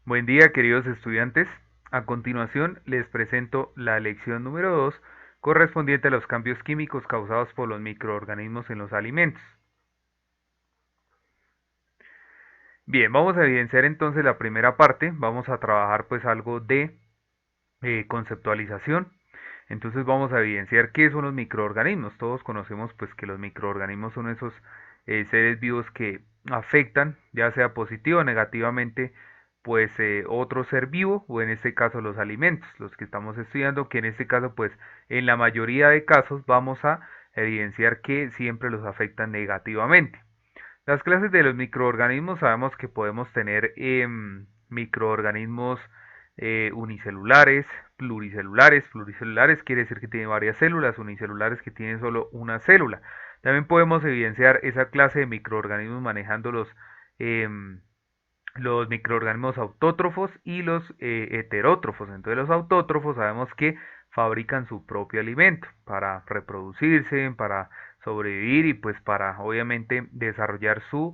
Buen día, queridos estudiantes. A continuación, les presento la lección número 2, correspondiente a los cambios químicos causados por los microorganismos en los alimentos. Bien, vamos a evidenciar entonces la primera parte. Vamos a trabajar pues algo de conceptualización. Entonces vamos a evidenciar qué son los microorganismos. Todos conocemos pues que los microorganismos son esos seres vivos que afectan, ya sea positivo o negativamente, pues otro ser vivo o en este caso los alimentos, los que estamos estudiando, que en este caso pues en la mayoría de casos vamos a evidenciar que siempre los afectan negativamente. Las clases de los microorganismos sabemos que podemos tener microorganismos unicelulares, pluricelulares. Pluricelulares quiere decir que tienen varias células, unicelulares que tienen solo una célula. También podemos evidenciar esa clase de microorganismos manejando los microorganismos autótrofos y los heterótrofos. Entonces los autótrofos sabemos que fabrican su propio alimento para reproducirse, para sobrevivir y pues para obviamente desarrollar su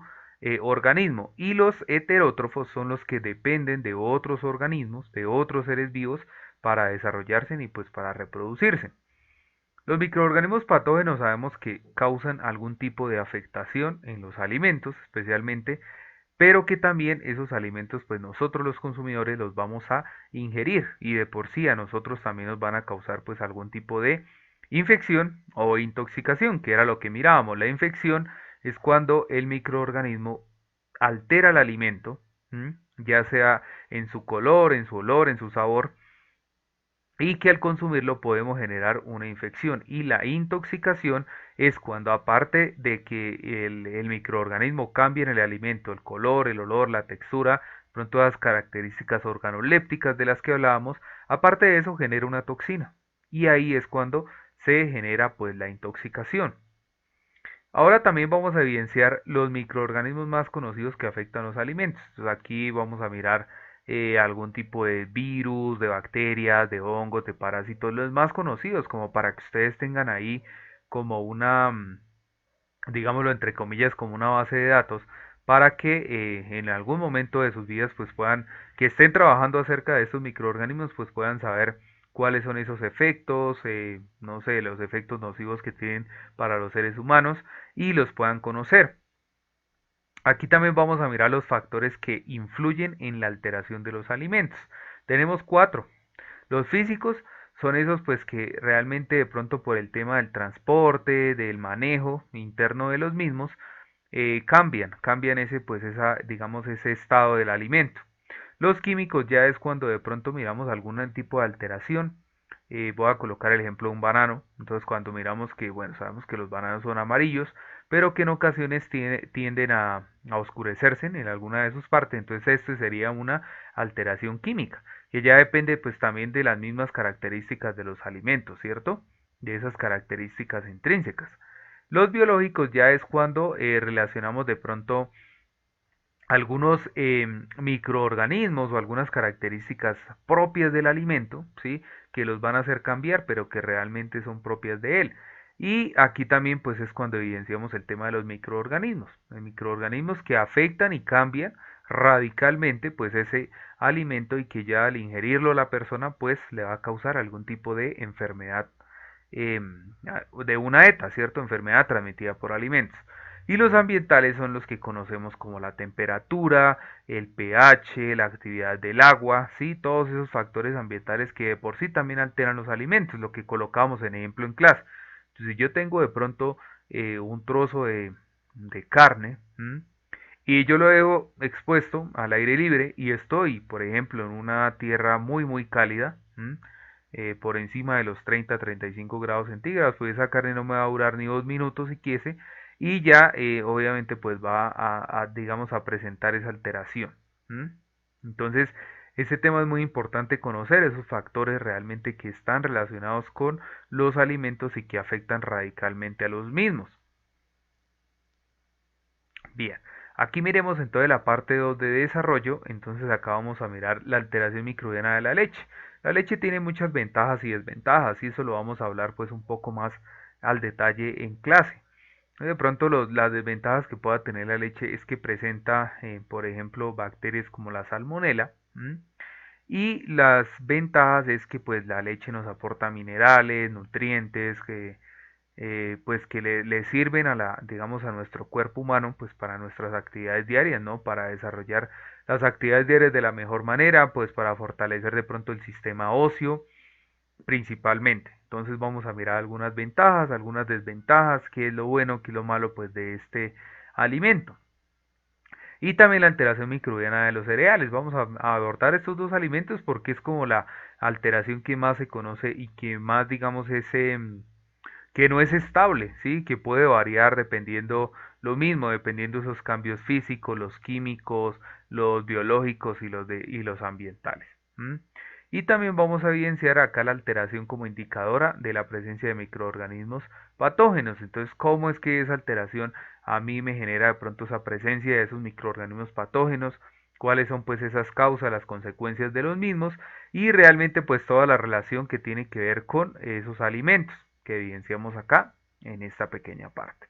organismo. Y los heterótrofos son los que dependen de otros organismos, de otros seres vivos para desarrollarse y pues para reproducirse. Los microorganismos patógenos sabemos que causan algún tipo de afectación en los alimentos, especialmente, pero que también esos alimentos pues nosotros los consumidores los vamos a ingerir y de por sí a nosotros también nos van a causar pues algún tipo de infección o intoxicación, que era lo que mirábamos. La infección es cuando el microorganismo altera el alimento, ya sea en su color, en su olor, en su sabor, y que al consumirlo podemos generar una infección. Y la intoxicación es cuando aparte de que el microorganismo cambie en el alimento, el color, el olor, la textura, pronto las características organolépticas de las que hablábamos, aparte de eso genera una toxina. Y ahí es cuando se genera pues la intoxicación. Ahora también vamos a evidenciar los microorganismos más conocidos que afectan los alimentos. Entonces aquí vamos a mirar algún tipo de virus, de bacterias, de hongos, de parásitos, los más conocidos, como para que ustedes tengan ahí como una, digámoslo entre comillas, como una base de datos, para que en algún momento de sus vidas pues puedan, que estén trabajando acerca de estos microorganismos, pues puedan saber cuáles son esos efectos, no sé, los efectos nocivos que tienen para los seres humanos y los puedan conocer. Aquí también vamos a mirar los factores que influyen en la alteración de los alimentos. Tenemos cuatro. Los físicos son esos pues que realmente de pronto por el tema del transporte, del manejo interno de los mismos, cambian ese pues esa, digamos, ese estado del alimento. Los químicos ya es cuando de pronto miramos algún tipo de alteración. Voy a colocar el ejemplo de un banano. Entonces cuando miramos que, bueno, sabemos que los bananos son amarillos, pero que en ocasiones tienden a oscurecerse en alguna de sus partes. Entonces este sería una alteración química, que ya depende pues también de las mismas características de los alimentos, ¿cierto? De esas características intrínsecas. Los biológicos ya es cuando relacionamos de pronto algunos microorganismos o algunas características propias del alimento, ¿sí? Que los van a hacer cambiar, pero que realmente son propias de él. Y aquí también pues es cuando evidenciamos el tema de los microorganismos que afectan y cambian radicalmente pues ese alimento y que ya al ingerirlo la persona pues le va a causar algún tipo de enfermedad de una ETA, ¿cierto? Enfermedad transmitida por alimentos. Y los ambientales son los que conocemos como la temperatura, el pH, la actividad del agua, ¿sí? Todos esos factores ambientales que de por sí también alteran los alimentos, lo que colocamos en ejemplo en clase. Entonces, si yo tengo de pronto un trozo de carne, y yo lo dejo expuesto al aire libre y estoy, por ejemplo, en una tierra muy cálida, por encima de los 30-35 grados centígrados, pues esa carne no me va a durar ni 2 minutos si quise y ya obviamente pues va digamos, a presentar esa alteración. ¿M? Entonces, este tema es muy importante conocer esos factores realmente que están relacionados con los alimentos y que afectan radicalmente a los mismos. Bien, aquí miremos entonces la parte 2 de desarrollo, entonces acá vamos a mirar la alteración microbiana de la leche. La leche tiene muchas ventajas y desventajas y eso lo vamos a hablar pues un poco más al detalle en clase. De pronto las desventajas que pueda tener la leche es que presenta, por ejemplo, bacterias como la salmonela, ¿m? Y las ventajas es que pues la leche nos aporta minerales, nutrientes, que pues que le sirven a digamos, a nuestro cuerpo humano, pues para nuestras actividades diarias, ¿no? Para desarrollar las actividades diarias de la mejor manera, pues para fortalecer de pronto el sistema óseo, principalmente. Entonces vamos a mirar algunas ventajas, algunas desventajas, qué es lo bueno, qué es lo malo, pues de este alimento. Y también la alteración microbiana de los cereales. Vamos a abordar estos dos alimentos porque es como la alteración que más se conoce y que más, digamos, que no es estable, ¿sí? Que puede variar dependiendo lo mismo, dependiendo de esos cambios físicos, los químicos, los biológicos y los ambientales. ¿M? Y también vamos a evidenciar acá la alteración como indicadora de la presencia de microorganismos patógenos. Entonces, ¿cómo es que esa alteración a mí me genera de pronto esa presencia de esos microorganismos patógenos? ¿Cuáles son pues esas causas, las consecuencias de los mismos? Y realmente pues toda la relación que tiene que ver con esos alimentos que evidenciamos acá en esta pequeña parte.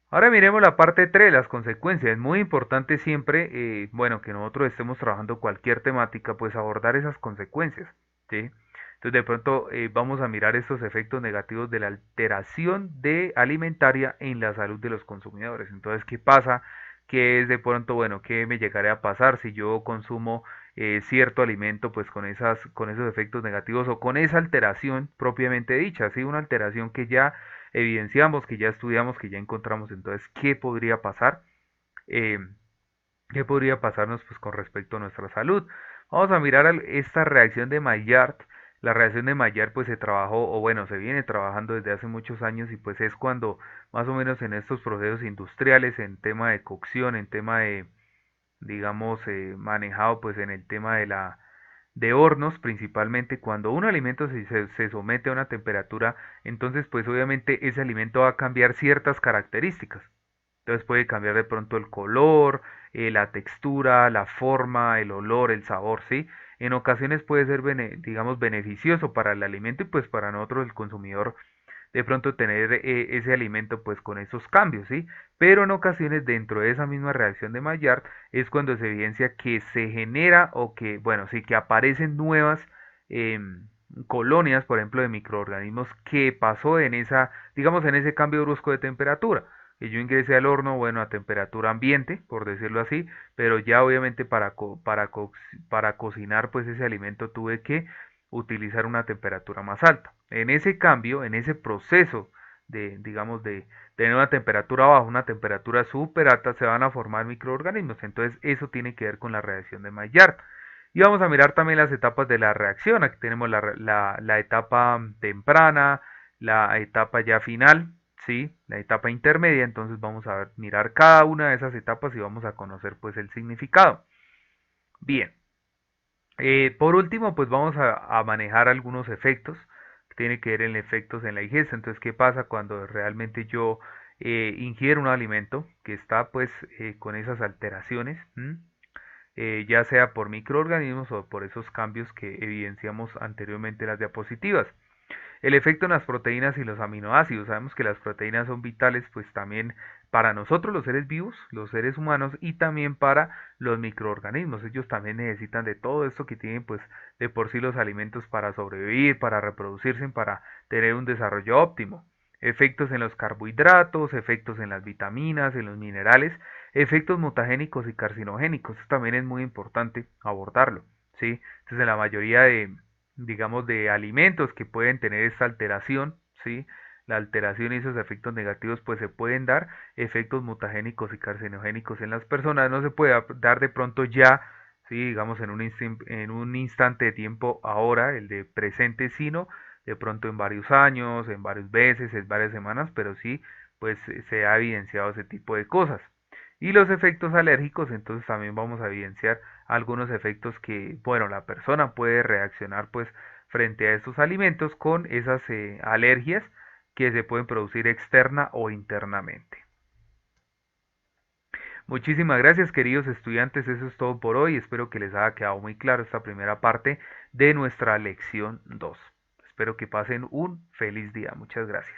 Ahora miremos la parte 3, las consecuencias. Es muy importante siempre, bueno, que nosotros estemos trabajando cualquier temática, pues abordar esas consecuencias, ¿sí? Entonces de pronto vamos a mirar estos efectos negativos de la alteración de alimentaria en la salud de los consumidores. Entonces, ¿qué pasa? ¿Qué es de pronto, bueno, qué me llegaría a pasar si yo consumo cierto alimento, pues con esos efectos negativos o con esa alteración propiamente dicha, ¿sí? Una alteración que ya evidenciamos, que ya estudiamos, que ya encontramos. Entonces, ¿qué podría pasar? Eh, ¿Qué podría pasarnos pues con respecto a nuestra salud? Vamos a mirar esta reacción de Maillard. La reacción de Maillard pues se trabajó, o bueno, se viene trabajando desde hace muchos años y pues es cuando más o menos en estos procesos industriales, en tema de cocción, en tema de, digamos, manejado pues en el tema de hornos, principalmente cuando un alimento se somete a una temperatura, entonces pues obviamente ese alimento va a cambiar ciertas características. Entonces puede cambiar de pronto el color, la textura, la forma, el olor, el sabor, ¿sí? En ocasiones puede ser, digamos, beneficioso para el alimento y pues para nosotros el consumidor de pronto tener ese alimento pues con esos cambios, ¿sí? Pero en ocasiones dentro de esa misma reacción de Maillard es cuando se evidencia que se genera o que, bueno, sí, que aparecen nuevas colonias, por ejemplo, de microorganismos que pasó en esa, digamos, en ese cambio brusco de temperatura. Que yo ingresé al horno, bueno, a temperatura ambiente, por decirlo así, pero ya obviamente para cocinar pues ese alimento tuve que utilizar una temperatura más alta. En ese cambio, en ese proceso de, digamos, de tener una temperatura baja, una temperatura súper alta, se van a formar microorganismos. Entonces, eso tiene que ver con la reacción de Maillard. Y vamos a mirar también las etapas de la reacción. Aquí tenemos la etapa temprana, la etapa ya final, ¿sí? La etapa intermedia. Entonces vamos a mirar cada una de esas etapas y vamos a conocer pues el significado. Bien, por último, pues vamos a manejar algunos efectos que tienen que ver en efectos en la ingesta. Entonces, ¿qué pasa cuando realmente yo ingiero un alimento que está pues con esas alteraciones? Ya sea por microorganismos o por esos cambios que evidenciamos anteriormente en las diapositivas. El efecto en las proteínas y los aminoácidos. Sabemos que las proteínas son vitales pues también para nosotros los seres vivos, los seres humanos y también para los microorganismos. Ellos también necesitan de todo esto que tienen pues de por sí los alimentos para sobrevivir, para reproducirse, para tener un desarrollo óptimo. Efectos en los carbohidratos, efectos en las vitaminas, en los minerales, efectos mutagénicos y carcinogénicos. Esto también es muy importante abordarlo, ¿sí? Entonces en la mayoría de, digamos, de alimentos que pueden tener esta alteración, ¿sí? La alteración y esos efectos negativos pues se pueden dar efectos mutagénicos y carcinogénicos en las personas. No se puede dar de pronto ya, ¿sí? Digamos en un instante de tiempo ahora, el de presente, sino de pronto en varios años, en varios meses, en varias semanas, pero sí pues se ha evidenciado ese tipo de cosas. Y los efectos alérgicos, entonces también vamos a evidenciar algunos efectos que, bueno, la persona puede reaccionar pues frente a estos alimentos con esas alergias que se pueden producir externa o internamente. Muchísimas gracias queridos estudiantes, eso es todo por hoy, espero que les haya quedado muy claro esta primera parte de nuestra lección 2. Espero que pasen un feliz día, muchas gracias.